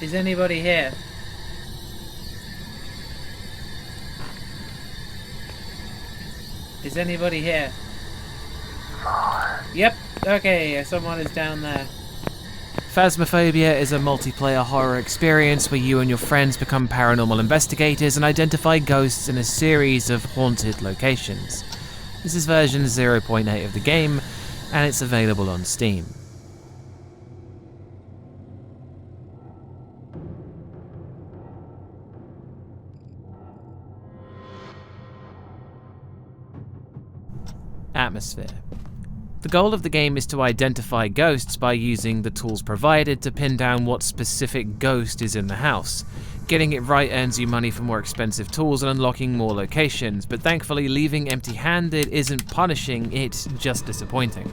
Is anybody here? Is anybody here? Yep, okay, someone is down there. Phasmaphobia is a multiplayer horror experience where you and your friends become paranormal investigators and identify ghosts in a series of haunted locations. This is version 0.8 of the game, and it's available on Steam. Atmosphere. The goal of the game is to identify ghosts by using the tools provided to pin down what specific ghost is in the house. Getting it right earns you money for more expensive tools and unlocking more locations, but thankfully leaving empty-handed isn't punishing, it's just disappointing.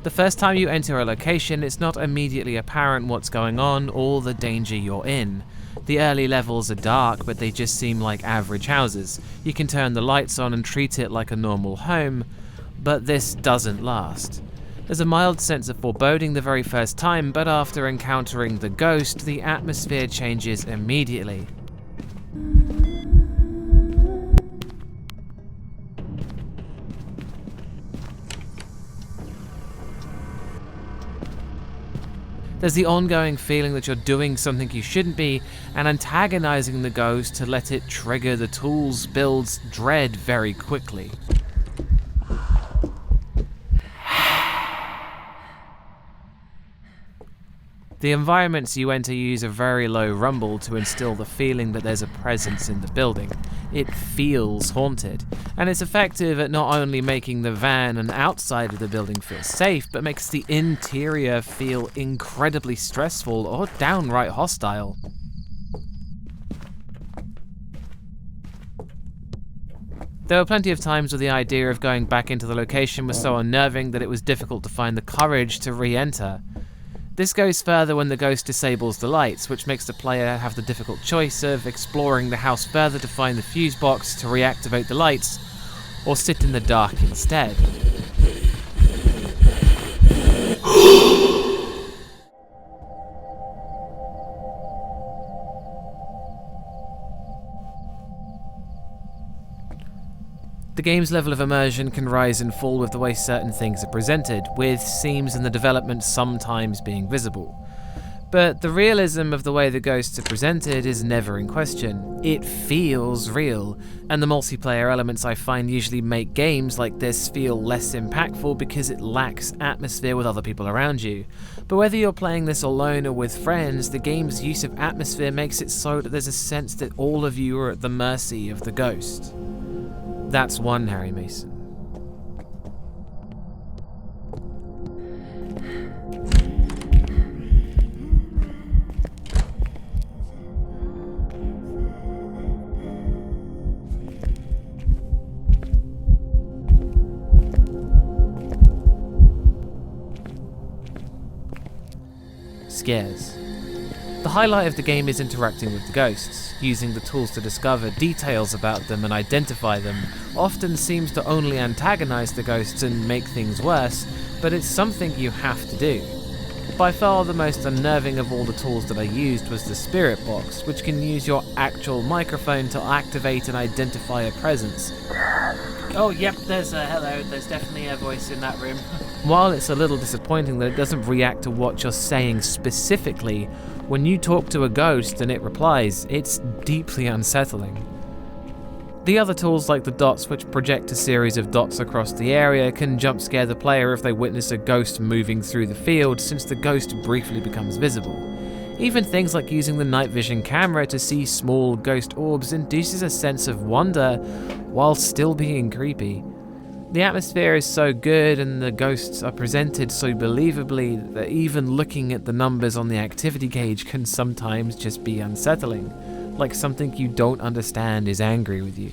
The first time you enter a location, it's not immediately apparent what's going on or the danger you're in. The early levels are dark, but they just seem like average houses. You can turn the lights on and treat it like a normal home, but this doesn't last. There's a mild sense of foreboding the very first time, but after encountering the ghost, the atmosphere changes immediately. There's the ongoing feeling that you're doing something you shouldn't be, and antagonizing the ghost to let it trigger the tools builds dread very quickly. The environments you enter use a very low rumble to instill the feeling that there's a presence in the building. It feels haunted, and it's effective at not only making the van and outside of the building feel safe, but makes the interior feel incredibly stressful or downright hostile. There were plenty of times where the idea of going back into the location was so unnerving that it was difficult to find the courage to re-enter. This goes further when the ghost disables the lights, which makes the player have the difficult choice of exploring the house further to find the fuse box to reactivate the lights, or sit in the dark instead. The game's level of immersion can rise and fall with the way certain things are presented, with seams in the development sometimes being visible. But the realism of the way the ghosts are presented is never in question. It feels real, and the multiplayer elements I find usually make games like this feel less impactful because it lacks atmosphere with other people around you. But whether you're playing this alone or with friends, the game's use of atmosphere makes it so that there's a sense that all of you are at the mercy of the ghost. That's one Harry Mason. Scares. The highlight of the game is interacting with the ghosts. Using the tools to discover details about them and identify them often seems to only antagonize the ghosts and make things worse, but it's something you have to do. By far the most unnerving of all the tools that I used was the spirit box, which can use your actual microphone to activate and identify a presence. Oh yep, there's definitely a voice in that room. While it's a little disappointing that it doesn't react to what you're saying specifically, when you talk to a ghost and it replies, it's deeply unsettling. The other tools like the dots, which project a series of dots across the area, can jump scare the player if they witness a ghost moving through the field, since the ghost briefly becomes visible. Even things like using the night vision camera to see small ghost orbs induces a sense of wonder while still being creepy. The atmosphere is so good and the ghosts are presented so believably that even looking at the numbers on the activity gauge can sometimes just be unsettling, like something you don't understand is angry with you.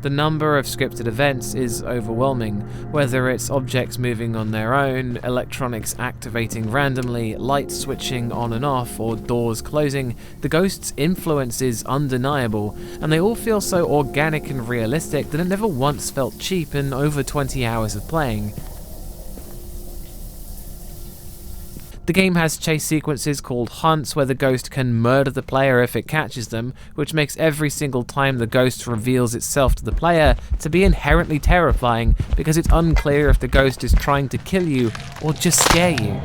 The number of scripted events is overwhelming, whether it's objects moving on their own, electronics activating randomly, lights switching on and off, or doors closing. The ghost's influence is undeniable, and they all feel so organic and realistic that it never once felt cheap in over 20 hours of playing. The game has chase sequences called hunts where the ghost can murder the player if it catches them, which makes every single time the ghost reveals itself to the player to be inherently terrifying because it's unclear if the ghost is trying to kill you or just scare you.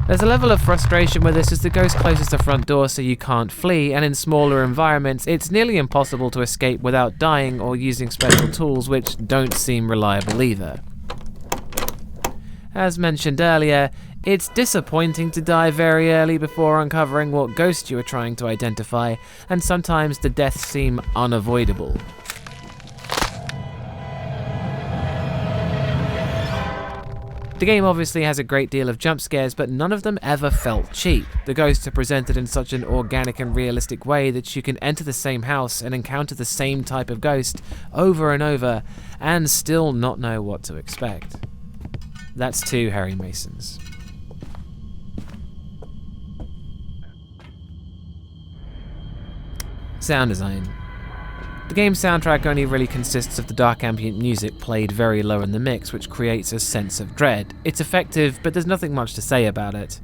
There's a level of frustration with this as the ghost closes the front door so you can't flee, and in smaller environments it's nearly impossible to escape without dying or using special tools which don't seem reliable either. As mentioned earlier, it's disappointing to die very early before uncovering what ghost you are trying to identify, and sometimes the deaths seem unavoidable. The game obviously has a great deal of jump scares, but none of them ever felt cheap. The ghosts are presented in such an organic and realistic way that you can enter the same house and encounter the same type of ghost over and over and still not know what to expect. That's 2 Harry Masons. Sound design. The game's soundtrack only really consists of the dark ambient music played very low in the mix, which creates a sense of dread. It's effective, but there's nothing much to say about it.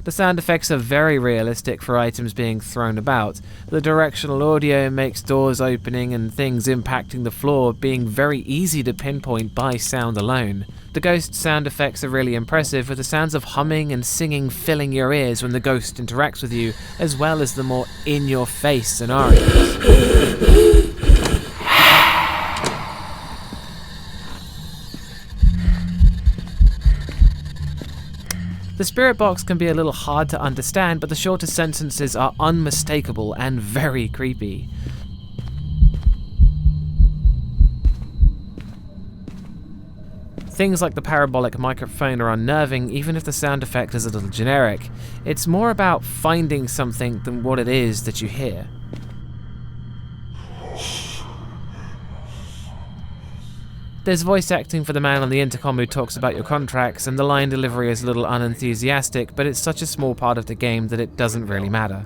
The sound effects are very realistic for items being thrown about. The directional audio makes doors opening and things impacting the floor being very easy to pinpoint by sound alone. The ghost sound effects are really impressive, with the sounds of humming and singing filling your ears when the ghost interacts with you, as well as the more in-your-face scenarios. The spirit box can be a little hard to understand, but the shorter sentences are unmistakable and very creepy. Things like the parabolic microphone are unnerving, even if the sound effect is a little generic. It's more about finding something than what it is that you hear. There's voice acting for the man on the intercom who talks about your contracts, and the line delivery is a little unenthusiastic, but it's such a small part of the game that it doesn't really matter.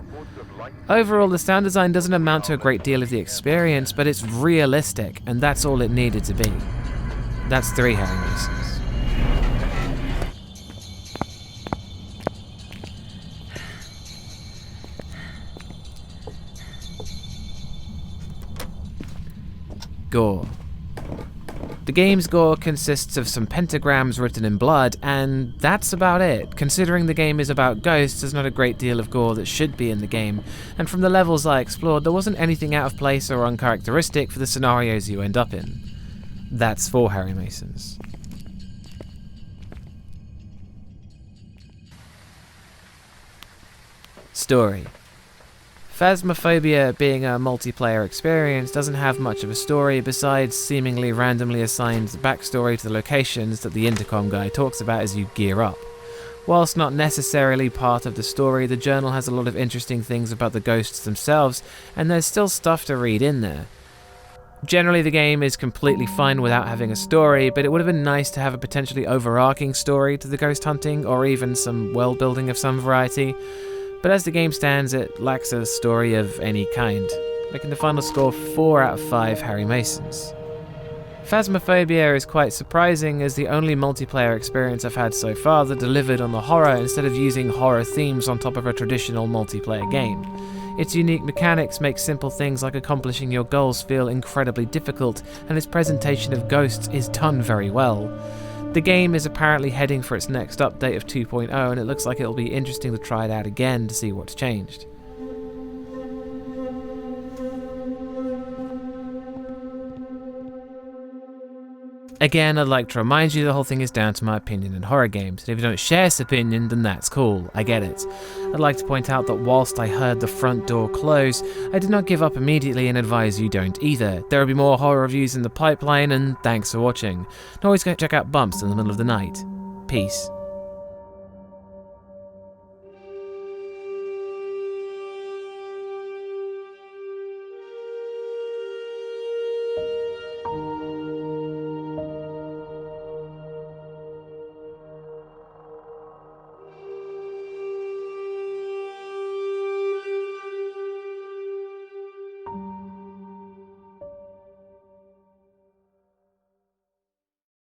Overall, the sound design doesn't amount to a great deal of the experience, but it's realistic, and that's all it needed to be. That's 3 Harry Masons. Gore. The game's gore consists of some pentagrams written in blood, and that's about it. Considering the game is about ghosts, there's not a great deal of gore that should be in the game, and from the levels I explored, there wasn't anything out of place or uncharacteristic for the scenarios you end up in. That's 4 Harry Masons. Story. Phasmaphobia, being a multiplayer experience, doesn't have much of a story besides seemingly randomly assigned backstory to the locations that the intercom guy talks about as you gear up. Whilst not necessarily part of the story, the journal has a lot of interesting things about the ghosts themselves, and there's still stuff to read in there. Generally, the game is completely fine without having a story, but it would have been nice to have a potentially overarching story to the ghost hunting, or even some world building of some variety. But as the game stands, it lacks a story of any kind, making the final score 4 out of 5 Harry Masons. Phasmaphobia is quite surprising as the only multiplayer experience I've had so far that delivered on the horror instead of using horror themes on top of a traditional multiplayer game. Its unique mechanics make simple things like accomplishing your goals feel incredibly difficult, and its presentation of ghosts is done very well. The game is apparently heading for its next update of 2.0, and it looks like it'll be interesting to try it out again to see what's changed. Again, I'd like to remind you the whole thing is down to my opinion in horror games, and if you don't share this opinion, then that's cool, I get it. I'd like to point out that whilst I heard the front door close, I did not give up immediately and advise you don't either. There will be more horror reviews in the pipeline, and thanks for watching. And always go check out Bumps in the middle of the night. Peace.